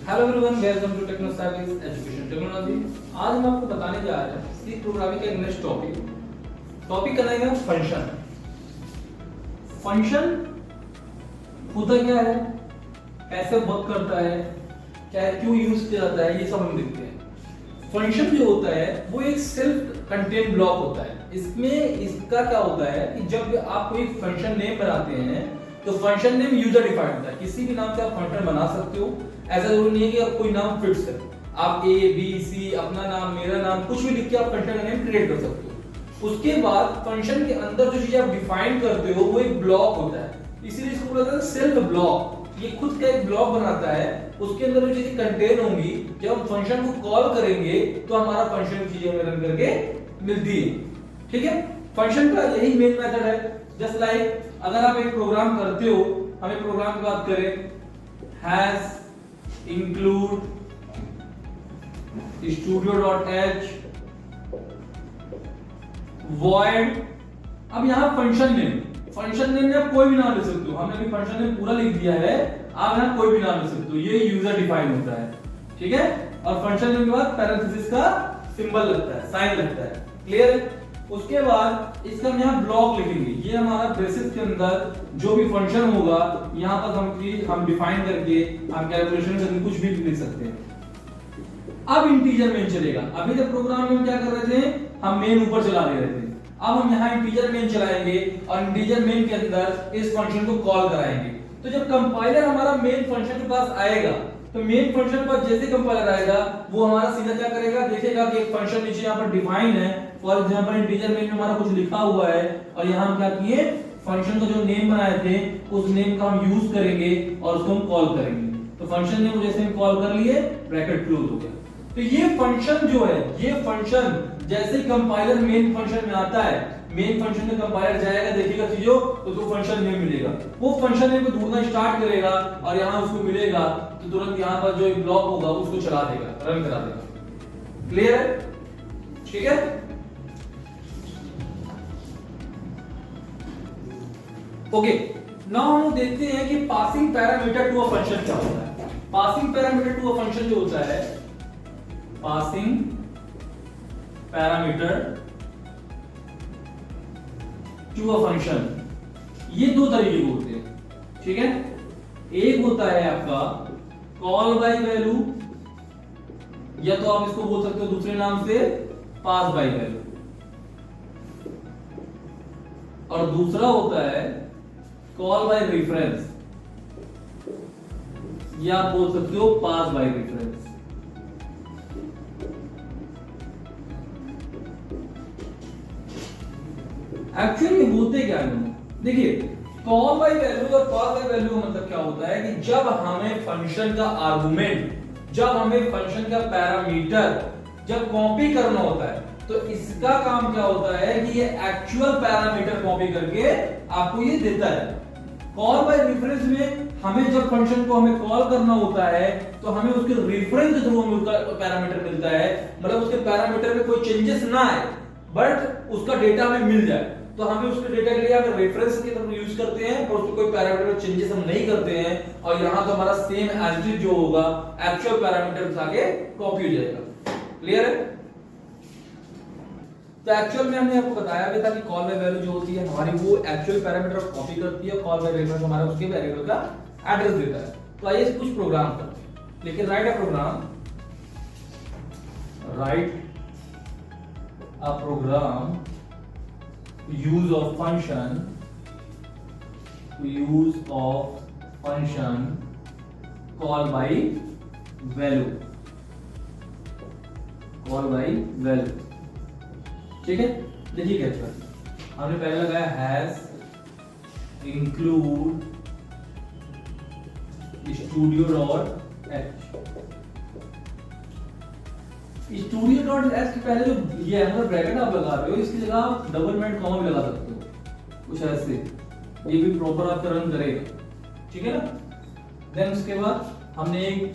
Hello everyone, welcome to techno service education technology. आज हम आपको बताने जा रहे हैं सी प्रोग्रामिंग का इंग्लिश टॉपिक का नाम है फंक्शन। फंक्शन होता क्या है, कैसे वर्क करता है, क्या क्यों यूज किया जाता है, ये सब हम देखते हैं। फंक्शन जो होता है वो एक सेल्फ कंटेन ब्लॉक होता है। इसमें इसका क्या होता है कि जब आप कोई फंक्शन नेम बनाते हैं तो फंक्शन नेम यूजर डिफाइंड होता है। किसी भी नाम से आप फंक्शन बना सकते हो, ऐसा जरूरी नहीं है कि आप कोई नाम फिक्स है। आप ए बी सी अपना नाम, मेरा नाम, कुछ भी लिख के आप फंक्शन का नेम क्रिएट कर सकते हो। उसके बाद फंक्शन के अंदर जो चीज आप डिफाइन करते हो वो एक ब्लॉक होता है, इसीलिए इसको बोला जाता है सेल्फ ब्लॉक। ये खुद का एक ब्लॉक बनाता है, उसके अंदर जो चीजें कंटेन होंगी, जब हम फंक्शन को कॉल करेंगे तो हमारा फंक्शन चीजें हमें रन करके मिलती है। ठीक है, फंक्शन का यही मेन मेथड है। जस्ट लाइक अगर आप एक प्रोग्राम करते हो, हम एक प्रोग्राम की बात करें, हैज इंक्लूड studio.h void। अब यहां फंक्शन नेम में आप कोई भी नाम ले सकते हो। हमने अभी फंक्शन नेम पूरा लिख दिया है, आप यहां कोई भी नाम ले सकते हो, ये यूजर डिफाइन होता है। ठीक है, और फंक्शन नेम के बाद पैरेंथेसिस का सिंबल लगता है, साइन लगता है। क्लियर है? उसके बाद इसका हम यहाँ ब्लॉक लिखेंगे। ये हमारा ब्रेसेस के अंदर जो भी फंक्शन होगा, यहाँ पर हम डिफाइन करके हम कैलकुलेशन करके कुछ भी लिख सकते हैं। अब इंटीजर मेन चलेगा। अभी तक प्रोग्राम में हम क्या कर रहे थे, हम मेन ऊपर चला दे रहे थे। अब हम यहाँ इंटीजर मेन चलाएंगे और इंटीजर मेन के अंदर इस फंक्शन को कॉल कराएंगे। तो जब कंपाइलर हमारा मेन फंक्शन के पास आएगा तो मेन फंक्शन पर जैसे कंपाइलर आएगा वो हमारा सीधा क्या करेगा, देखेगा कि एक फंक्शन नीचे यहाँ पर डिफाइन है, फॉर एग्जांपल इंटीजर मेन में हमारा कुछ लिखा हुआ है, और यहाँ हम क्या किए, फंक्शन का जो नेम बनाए थे उस नेम का हम यूज करेंगे और उसको हम कॉल करेंगे। तो फंक्शन नेम जैसे हम कॉल कर लिए, ब्रैकेट क्लोज हो गया। तो ये फंक्शन जो है, ये फंक्शन जैसे ही कंपाइलर मेन फंक्शन में आता है, मेन फंक्शन में कंपाइलर जाएगा, देखेगा चीजों तो उसको फंक्शन नेम मिलेगा। वो फंक्शन नेम को ढूंढना स्टार्ट करेगा और यहाँ उसको मिलेगा तो तुरंत यहाँ पर जो एक ब्लॉक होगा उसको चला देगा, रन करा देगा। क्लियर है? ठीक है, ओके। नाउ हम देखते हैं कि passing parameter to a function क्या होता है। Passing parameter to a function जो होता है, passing parameter to a function, ये दो तरीके के होते हैं। ठीक है, एक होता है आपका कॉल बाय वैल्यू, या तो आप इसको बोल सकते हो दूसरे नाम से पास बाय वैल्यू, और दूसरा होता है कॉल बाय रेफरेंस, या आप बोल सकते हो पास बाय रेफरेंस। एक्चुअली होते क्या है, देखिए कॉल बाय वैल्यू और पास बाय वैल्यू का मतलब क्या होता है कि जब हमें फंक्शन का आर्गुमेंट, जब हमें फंक्शन का पैरामीटर जब कॉपी करना होता है, तो इसका काम क्या होता है कि ये एक्चुअल पैरामीटर कॉपी करके आपको ये देता है। कॉल बाय रेफरेंस में हमें जब फंक्शन को हमें कॉल करना होता है तो हमें उसके रेफरेंस के थ्रू हमें उसका पैरामीटर मिलता है, मतलब उसके पैरामीटर में कोई चेंजेस ना आए बट उसका डेटा हमें मिल जाए। तो हमें उसके डेटा के लिए अगर रेफरेंस की तरफ यूज करते हैं और उसको कोई पैरामीटर में चेंजेस हम नहीं करते हैं, और यहां तो हमारा सेम एज इट इज जो होगा एक्चुअल पैरामीटर आगे कॉपी हो जाएगा। क्लियर है? तो एक्चुअल में हमने आपको बताया भी था कि कॉल बाय वैल्यू जो होती है हमारी वो एक्चुअल पैरामीटर कॉपी करती है, कॉल बाय रेफरेंस हमारा उसके वेरिएबल का एड्रेस देता है। तो आइए कुछ प्रोग्राम करते हैं। लेकिन write a program, write a program use of function call by value, ठीक है। देखिए कैसे हमने पहले लगाया हैज इंक्लूड studio.h। studio.h के पहले जो ये है ब्रैकेट आप लगा रहे हो, इसकी जगह आप डबल मेंट कॉमा भी लगा सकते हो, कुछ ऐसे, ये भी प्रॉपर आपका रन करेगा। ठीक है ना। देन उसके बाद हमने एक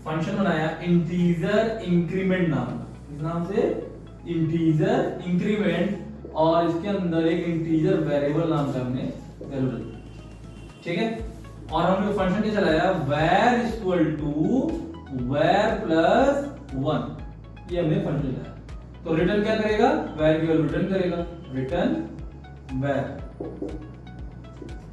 फंक्शन बनाया इंटीजर इंक्रीमेंट नाम, इस नाम से इंटीजर इंक्रीमेंट, और इसके अंदर एक इंटीजर वेरिएबल नाम का हमने वैल्यू रखी। ठीक है, और हमने फंक्शन क्या चलाया, var equal to var plus 1, ये हमने फंक्शन चलाया। तो रिटर्न क्या करेगा, var की वैल्यू रिटर्न करेगा, रिटर्न var।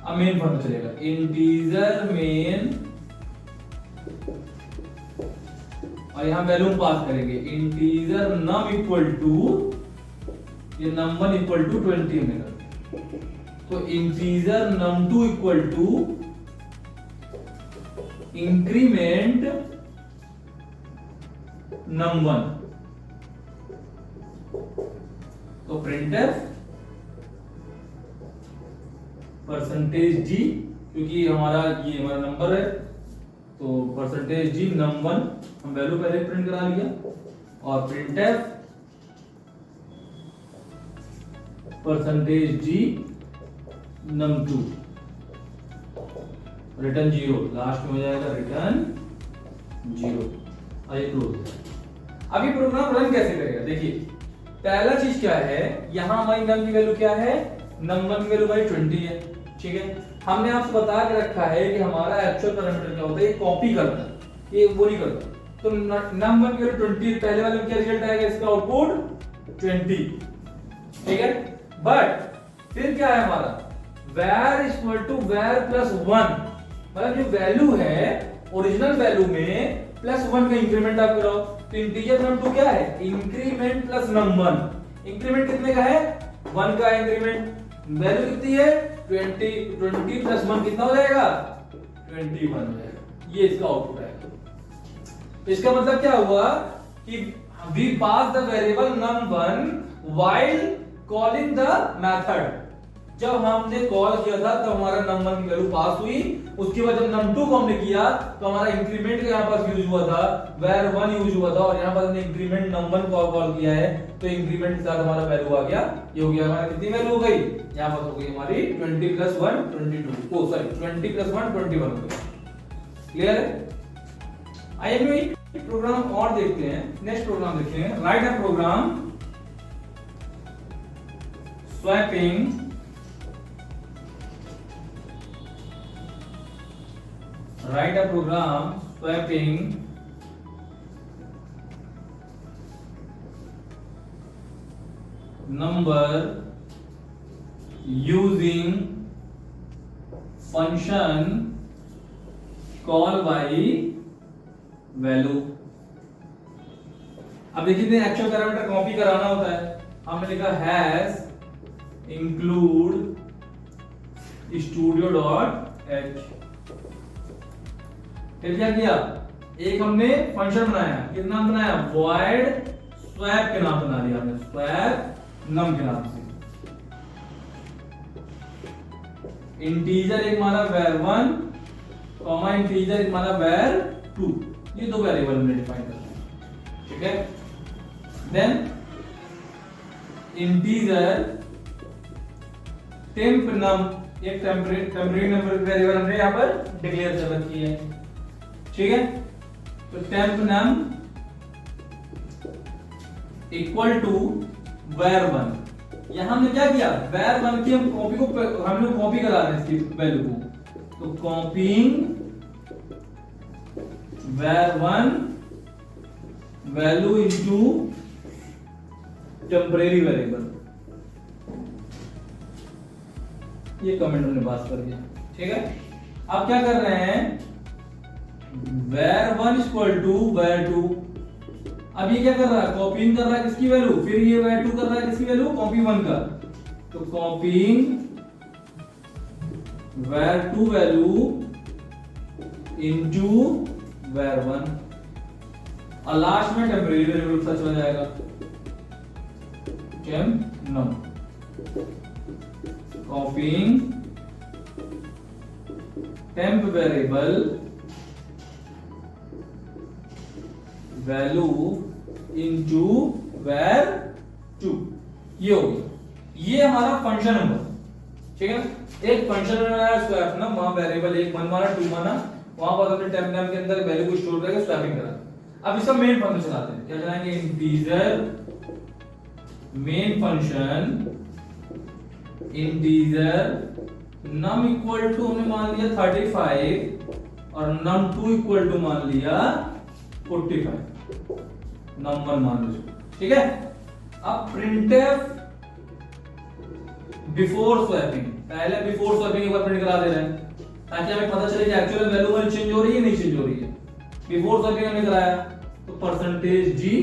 अब मेन फंक्शन चलेगा, इंटीजर मेन, और यहां वैल्यू पास करेंगे, इंटीजर num इक्वल टू, ये num1 इक्वल टू 20 में, तो integer num2 equal to increment num1। तो प्रिंटफ परसेंटेज जी, क्योंकि हमारा ये हमारा नंबर है, तो परसेंटेज जी num1 हम वैल्यू पहले प्रिंट करा लिया, और प्रिंटफ परसेंटेज जी num2 रिटर्न 0, लास्ट में हो जाएगा रिटर्न 0। आइए क्लोज। अब ये प्रोग्राम रन कैसे करेगा, देखिए पहला चीज क्या है, यहां हमारी num की वैल्यू क्या है, num1 की वैल्यू हमारी 20 है, ठीक है। हमने आपसे बता के रखा है कि हमारा एक्चुअल पैरामीटर क्या होता है, ये कॉपी करता है, ये वो नहीं करता। तो num1 की वैल्यू 20, पहले वाले में क्या रिजल्ट आएगा, इसका आउटपुट 20, ठीक है। बट फिर क्या है हमारा, var equal to var plus 1, मतलब जो वैल्यू है ओरिजिनल वैल्यू में प्लस 1 का इंक्रीमेंट आप कराओ। तो इंटीजर num2 क्या है, इंक्रीमेंट प्लस num1। इंक्रीमेंट कितने का है, 1 का इंक्रीमेंट, वैल्यू कितनी है 20, 20 प्लस 1 कितना हो जाएगा, 21 हो जाएगा, ये इसका आउटपुट है। इसका मतलब क्या हुआ कि we pass the variable num1 while calling the method। जब हमने कॉल किया था तब हमारा num1 की वैल्यू पास हुई, उसके बाद जब num2 को हमने किया तो हमारा इंक्रीमेंट का यहाँ पास यूज हुआ था, var1 यूज हुआ था, और यहाँ पर हमने इंक्रीमेंट num1 कॉल किया है, तो इंक्रीमेंट के साथ हमारा वैल्यू आ गया, ये हो गया हमारा कितनी वैल्यू हो गई, यहाँ पर हो गई हमारी 20 प्लस 1 22, ओ सॉरी 20 प्लस 1 21 हो गया। क्लियर है। आइए हम एक प्रोग्राम और देखते हैं, नेक्स्ट प्रोग्राम देखते हैं, write a program swapping write a program swapping number using function call by value। अब देखिए एक्चुअल पैरामीटर कॉपी कराना होता है, हमने लिखा हैश इंक्लूड studio.h। फिर क्या किया, एक हमने फंक्शन बनाया, कितना नाम बनाया, void swap के नाम बना दिया हमने, swap num के नाम से। इंटीजर एक माना var1 कॉमा इंटीजर एक माना var2, ये दो वेरिएबल हमने डिफाइन कर दिए, ठीक है। देन इंटीजर temp num, एक टेम्परेरी नंबर वेरिएबल हमने यहाँ पर डिक्लेयर कर रखी है, ठीक है। तो temp num equal to var1, यहां हमने क्या किया, var1 की हम कॉपी को हमने कॉपी करा रहे हैं इसकी वैल्यू को, तो copying var1 value into temporary variable, ये कमेंट हमने पास कर दिया, ठीक है। अब क्या कर रहे हैं, var1 इक्वल टू var2, अब ये क्या कर रहा है, कॉपीइंग कर रहा है किसकी वैल्यू, फिर ये var2 कर रहा है किसकी वैल्यू, कॉपी 1 का, तो copying var2 value into var1, और लास्ट में टेम्परेरी वेरिएबल सच हो जाएगा, temp num, copying temp variable value into var2, ये हो गया, ये हमारा फंक्शन नंबर, ठीक है। एक फंक्शन बनाया स्वैप ना, वहां वेरिएबल एक 1 माना 2 माना, वहां पर हमने temp num के अंदर वैल्यू को स्टोर करके स्वैपिंग करा। अब इसका मेन फंक्शन चलाते हैं, क्या चलाएंगे, integer main function integer num equal to हमने मान लिया 35 और नम 2 इक्वल टू मान लिया 45, नम 1 मान लीजिए, ठीक है। अब printf बिफोर स्वैपिंग, पहले बिफोर स्वैपिंग एक बार प्रिंट करा दे रहे हैं ताकि हमें पता चले कि एक्चुअल वैल्यू में चेंज हो रही है नहीं चेंज हो रही है। बिफोर स्वैपिंग हमने कराया तो परसेंटेज जी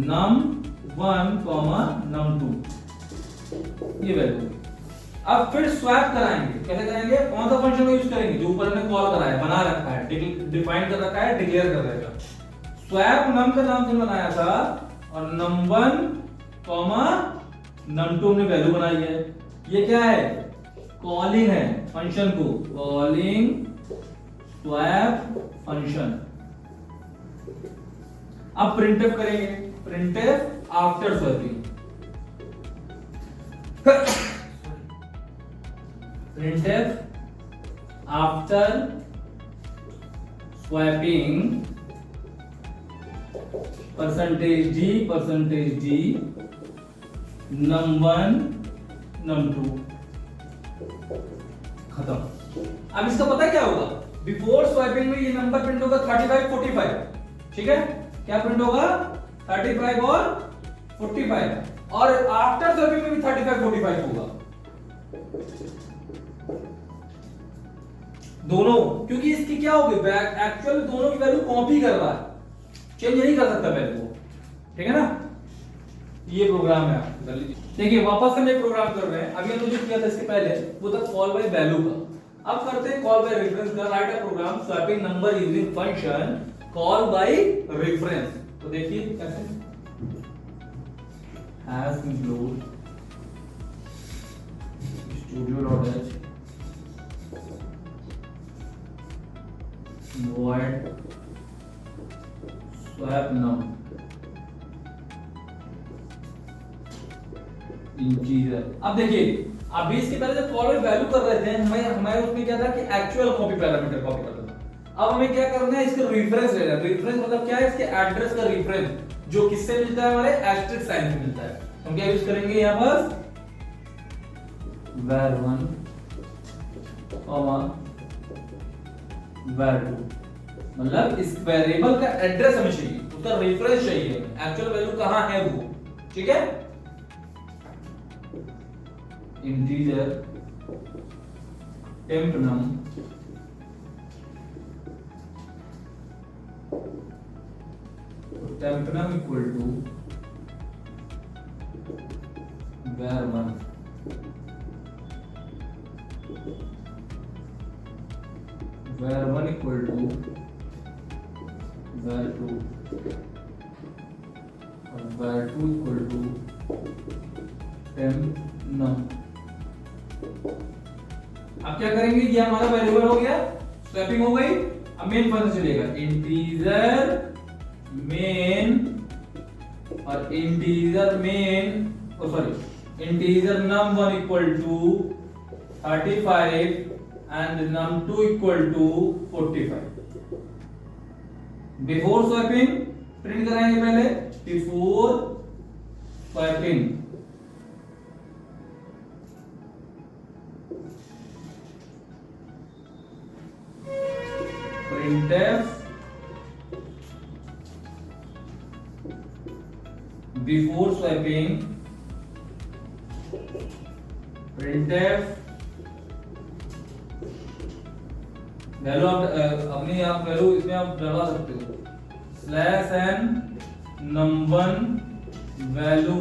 num 1, num 2 ये वैल्यू। अब फिर स्वैप कराएंगे, कैसे कराएंगे, कौन सा फंक्शन यूज करेंगे, जो ऊपर हमने कॉल करा है, बना रखा है, डिफाइन कर रखा है, डिक्लेयर कर रहेगा। स्वैप num का नाम से बनाया था और num 1, num 2 हमने वैल्यू बनाई है। ये क्या है, कॉलिंग है फंक्शन को, कॉलिंग स्वैप फंक्शन। अब प्रिंटफ करेंगे, printf after swapping, printf after swapping percentage G num 1, num 2 खत्म। अब इसका पता है क्या होगा, बिफोर स्वैपिंग में ये नंबर प्रिंट होगा 35 45, ठीक है, क्या प्रिंट होगा 35 और 45, और आफ्टर स्वैपिंग में भी 35 45 होगा दोनों, क्योंकि इसकी क्या होगी, एक्चुअल दोनों की वैल्यू कॉपी कर रहा है, चेंज नहीं कर सकता वैल्यू को, ठीक है ना। ये प्रोग्राम है, आप कर लीजिए। देखिए वापस हम एक प्रोग्राम कर रहे हैं, अभी हमने जो किया था इसके पहले वो था कॉल बाय वैल्यू का। अब करते हैं कॉल बाय रेफरेंस का। Write a program swapping number using function call by reference. तो देखिए कैसे, hash include studio.h void swap num integer. अब देखिए अभी इसके पहले जब कॉल बाय वैल्यू कर रहे थे हमारे उसमें क्या था कि एक्चुअल कॉपी पैरामीटर कॉपी करता था। अब हमें क्या करना है, इसका रेफरेंस लेना है। रेफरेंस मतलब क्या है, इसके एड्रेस का रेफरेंस जो किससे मिलता है, हमारे एस्टेरिस्क साइन से मिलता है। हम क्या यूज करेंगे यहां पर var1 var2, मतलब इस वेरिएबल का एड्रेस हमें चाहिए, उसका रेफरेंस चाहिए, एक्चुअल वैल्यू कहां है वो, ठीक है। Integer temp num equal to var1 equal to var2 और var2 equal to temp num। अब क्या करेंगे, ये हमारा वेरिएबल हो गया, स्वैपिंग हो गई। अब मेन फंक्शन चलेगा, इंटीजर मेन और integer num1 equal to 35 and num2 equal to 45। Before swapping print कराएंगे पहले, before swapping printf before swapping printf value अपनी आप वैल्यू इसमें आप डलवा सकते हो, /n num1 value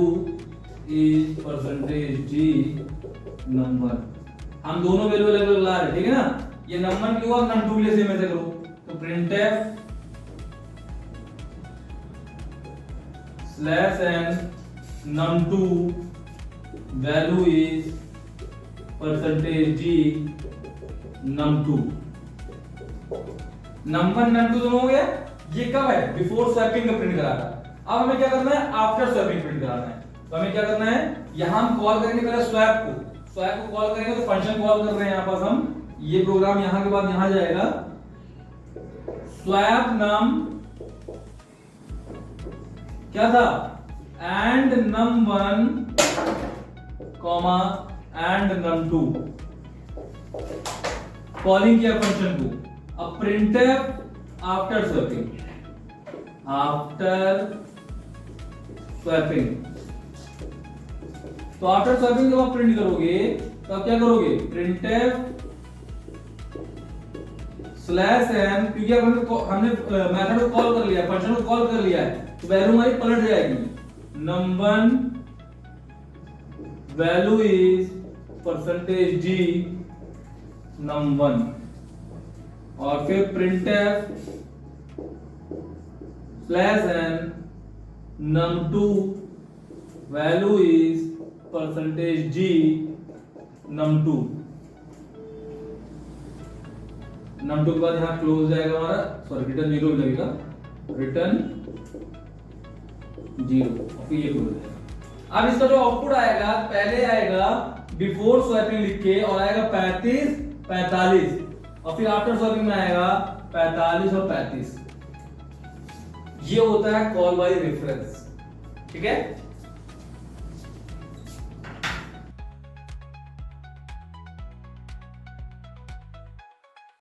is %g num1। हम दोनों वैल्यू अलग अलग ला रहे हैं, ठीक है ना। ये num1 क्यों, अब num2 के लिए सेम ऐसे करो, तो printf /n num2 value is %g num2। num1 num2 दोनों हो गया। ये कब है, बिफोर स्वैपिंग का प्रिंट करा था। अब हमें क्या करना है, आफ्टर स्वैपिंग प्रिंट कराना है। तो हमें क्या करना है, यहां हम कॉल करेंगे पहले स्वैप को कॉल करेंगे, तो फंक्शन कॉल कर रहे हैं यहां पास हम, ये प्रोग्राम यहां के बाद यहां जाएगा, स्वैप num क्या था, and num1 comma and num2 calling किया फंक्शन को। अब printf आफ्टर स्वैपिंग तो आफ्टर स्वैपिंग जब आप प्रिंट करोगे तो आप क्या करोगे, printf /n, क्योंकि अब हमने मेथड को कॉल कर लिया, फंक्शन को कॉल कर लिया है, तो वैल्यू हमारी पलट जाएगी। num1 value is %g num1 और फिर printf /n num2 value is %g num2। num2 के बाद यहां क्लोज हो जाएगा हमारा, सॉरी रिटर्न 0 लगेगा, रिटर्न 0 और फिर ये क्लोज हो जाएगा। अब इसका जो आउटपुट आएगा, पहले आएगा बिफोर स्वैपिंग लिख के और आएगा 35 45 और फिर आफ्टर स्वैपिंग में आएगा 45 और 35। ये होता है कॉल बाय रेफरेंस, ठीक है।